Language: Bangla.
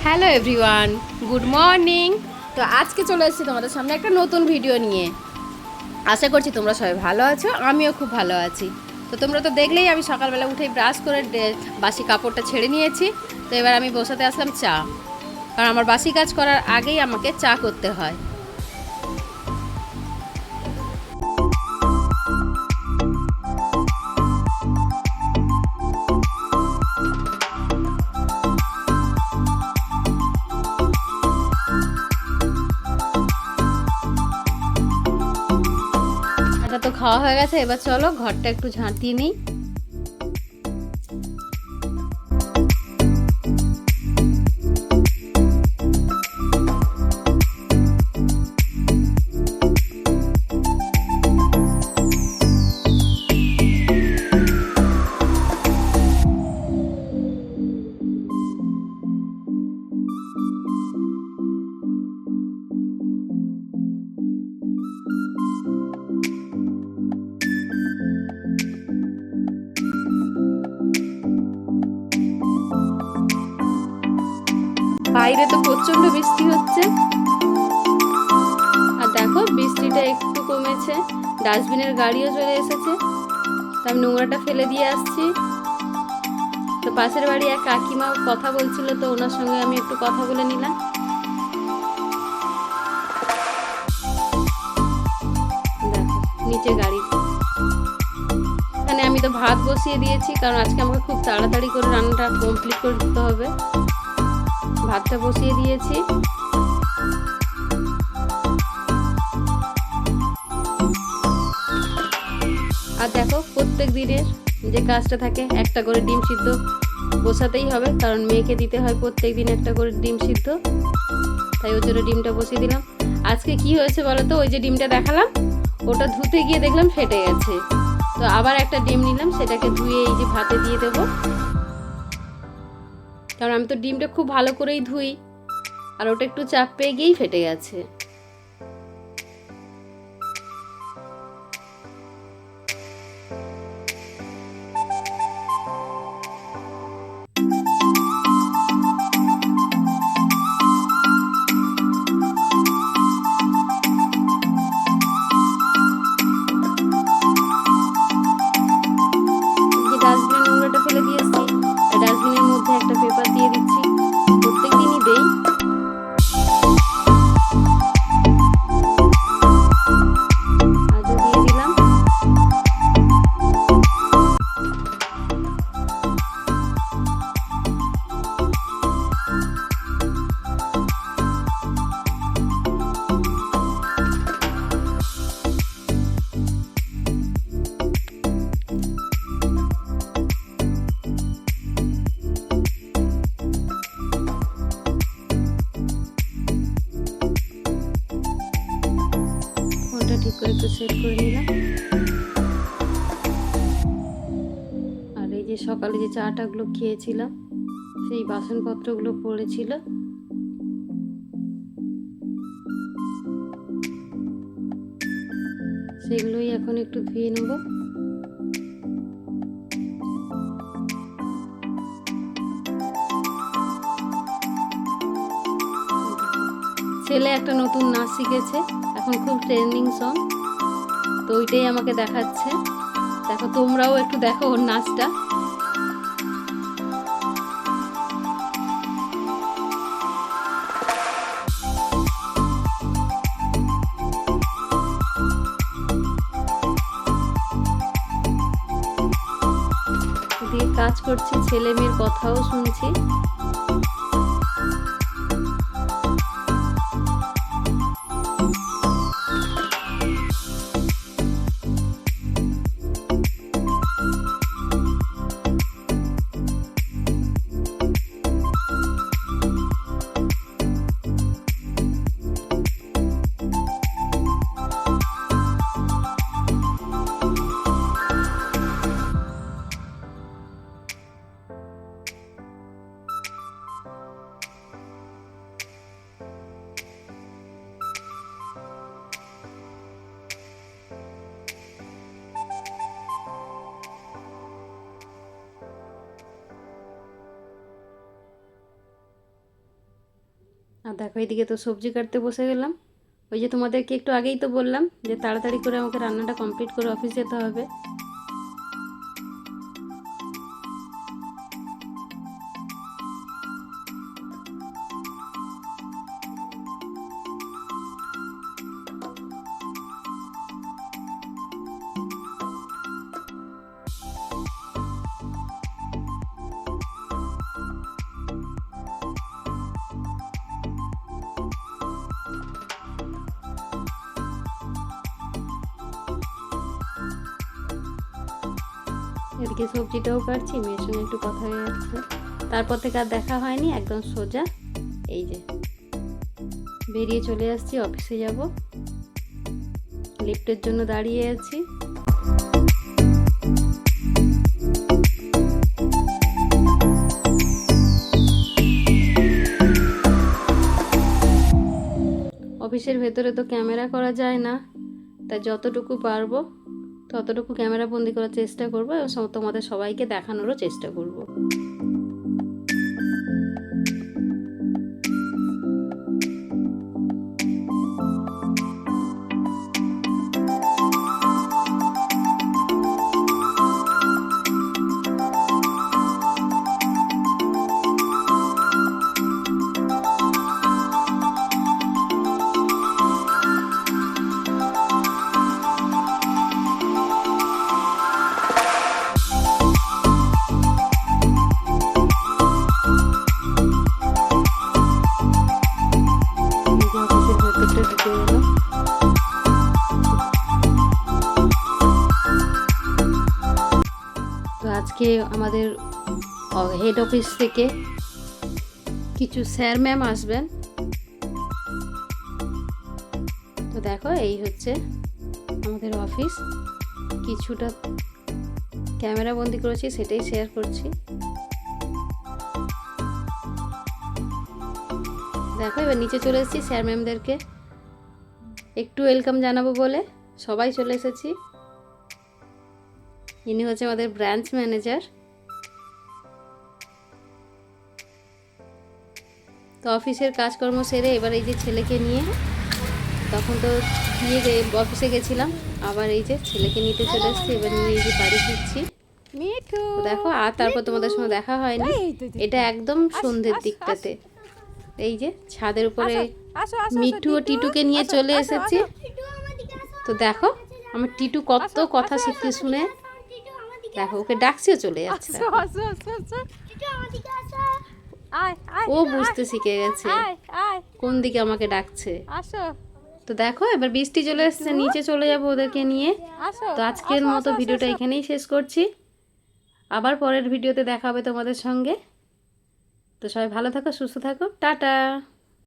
Hello everyone, good morning. তো আজকে চলে এসেছি তোমাদের সামনে একটা নতুন ভিডিও নিয়ে। আশা করছি তোমরা সবাই ভালো আছো, আমিও খুব ভালো আছি। তো তোমরা তো দেখলেই আমি সকালবেলা উঠেই ব্রাশ করে বাসি কাপড়টা ছেড়ে নিয়েছি। তো এবার আমি বসাতে আসলাম চা, কারণ আমার বাসি কাজ করার আগেই আমাকে চা করতে হয়। চাটা তো খাওয়া হয়ে গেছে, এবার চলো ঘরটা একটু ঝাঁট দিয়ে নিই। বাইরে তো প্রচন্ড বৃষ্টি হচ্ছে, আর দেখো বৃষ্টিটা একটু কমেছে, ডাস্টবিনের গাড়িও চলে এসেছে। তো আমি নোংরাটা ফেলে দিয়ে আসছি। তো পাশের বাড়ি এক কাকিমা কথা বলছিল, তো ওনার সঙ্গে আমি একটু কথা বলে নিলাম। দেখো নিচে গাড়ি। এখানে আমি তো ভাত বসিয়ে দিয়েছি, কারণ আজকে আমাকে খুব তাড়াতাড়ি করে রান্নাটা কমপ্লিট করে দিতে হবে। ভাতটা বসিয়ে দিয়েছি। আর দেখো প্রত্যেক দিনের যে কাজটা থাকে, একটা করে ডিম সিদ্ধ বসাতেই হবে, কারণ মেয়েকে দিতে হয় প্রত্যেক দিন একটা করে ডিম সিদ্ধ। তাই ওই জন্য ডিমটা বসিয়ে দিলাম। আজকে কি হয়েছে বলো তো, ওই যে ডিমটা দেখালাম, ওটা ধুতে গিয়ে দেখলাম ফেটে গেছে। তো আবার একটা ডিম নিলাম, সেটাকে ধুয়ে এই যে ভাতে দিয়ে দেবো। কারণ আমি তো ডিমটা খুব ভালো করেই ধুই, আর ওটা একটু চাপ পেয়ে গিয়েই ফেটে গেছে। ডাস্টবিনে নোংরাটা ফেলে দিয়েছি, ডাস্টবিনের মধ্যে একটা পেপার দিয়ে দিচ্ছি, প্রত্যেক দিনই দেই। আজও দিয়ে দিলাম। ফোনটা ঠিক করে একটু সেট করে নিলাম। আর এই যে সকালে যে চাটাগুলো খেয়েছিলাম, সেই বাসনপত্রগুলো পড়েছিল, সেগুলোই এখন একটু ধুয়ে নেব। ছেলে একটা নতুন নাচ শিখেছে, এখন খুব ট্রেন্ডিং সং, তো ওইটাই আমাকে দেখাচ্ছে। দেখো তোমরাও একটু দেখো ওর নাচটা। দিয়ে কাজ করছি, ছেলে মেয়ের কথাও শুনছি। আর দেখো এদিকে তো সবজি কাটতে বসে গেলাম। ওই যে তোমাদেরকে একটু আগেই তো বললাম যে তাড়াতাড়ি করে আমাকে রান্নাটা কমপ্লিট করে অফিস যেতে হবে। এদিকে সবজিটাও কাটছি, মেয়ের সঙ্গে একটু কথা হয়ে যাচ্ছে। তারপর থেকে আর দেখা হয়নি, একদম সোজা এই যে বেরিয়ে চলে আসছি, অফিসে যাব। লিফটের জন্য দাঁড়িয়ে আছি। অফিসের ভেতরে তো ক্যামেরা করা যায় না, তাই যতটুকু পারবো ততটুকু ক্যামেরা বন্দি করার চেষ্টা করবো এবং তোমাদের সবাইকে দেখানোরও চেষ্টা করব। তো আজকে আমাদের হেড অফিস থেকে কিছু স্যার ম্যাম আসবেন। তো দেখো এই হচ্ছে আমাদের অফিস, কিছুটা ক্যামেরা বন্দি করেছি সেটাই শেয়ার করছি। দেখো এবার নিচে চলে এসেছি, স্যার ম্যামদেরকে একটু ওয়েলকাম জানাবো বলে সবাই চলে এসেছি। ইনি হচ্ছে আমাদের ব্রাঞ্চ ম্যানেজার। তো অফিসের কাজকর্ম সেরে এবার এই যে ছেলেকে নিয়ে, তখন তো নিয়ে অফিসে গেছিলাম, আবার এই যে ছেলেকে নিতে চলে এসেছি, এবার নিয়ে এই যে বাড়ি ফিরছি। দেখো আর তারপর তোমাদের সঙ্গে দেখা হয়নি, এটা একদম সন্ধ্যের দিকটাতে। এই যে ছাদের উপরে মিঠু ও টিটুকে নিয়ে চলে এসেছি। তো দেখো আমার টিটু কত কথা শিখতে শুনে, দেখো ওকে ডাকছেও চলে যাচ্ছে। ও বুঝতে শিখে গেছে কোন দিকে আমাকে ডাকছে। তো দেখো এবার বৃষ্টি চলে এসেছে, নিচে চলে যাবো ওদেরকে নিয়ে। তো আজকের মতো ভিডিওটা এখানেই শেষ করছি, আবার পরের ভিডিওতে দেখা হবে তোমাদের সঙ্গে। তো সবাই ভালো থাকো, সুস্থ থাকো, টাটা।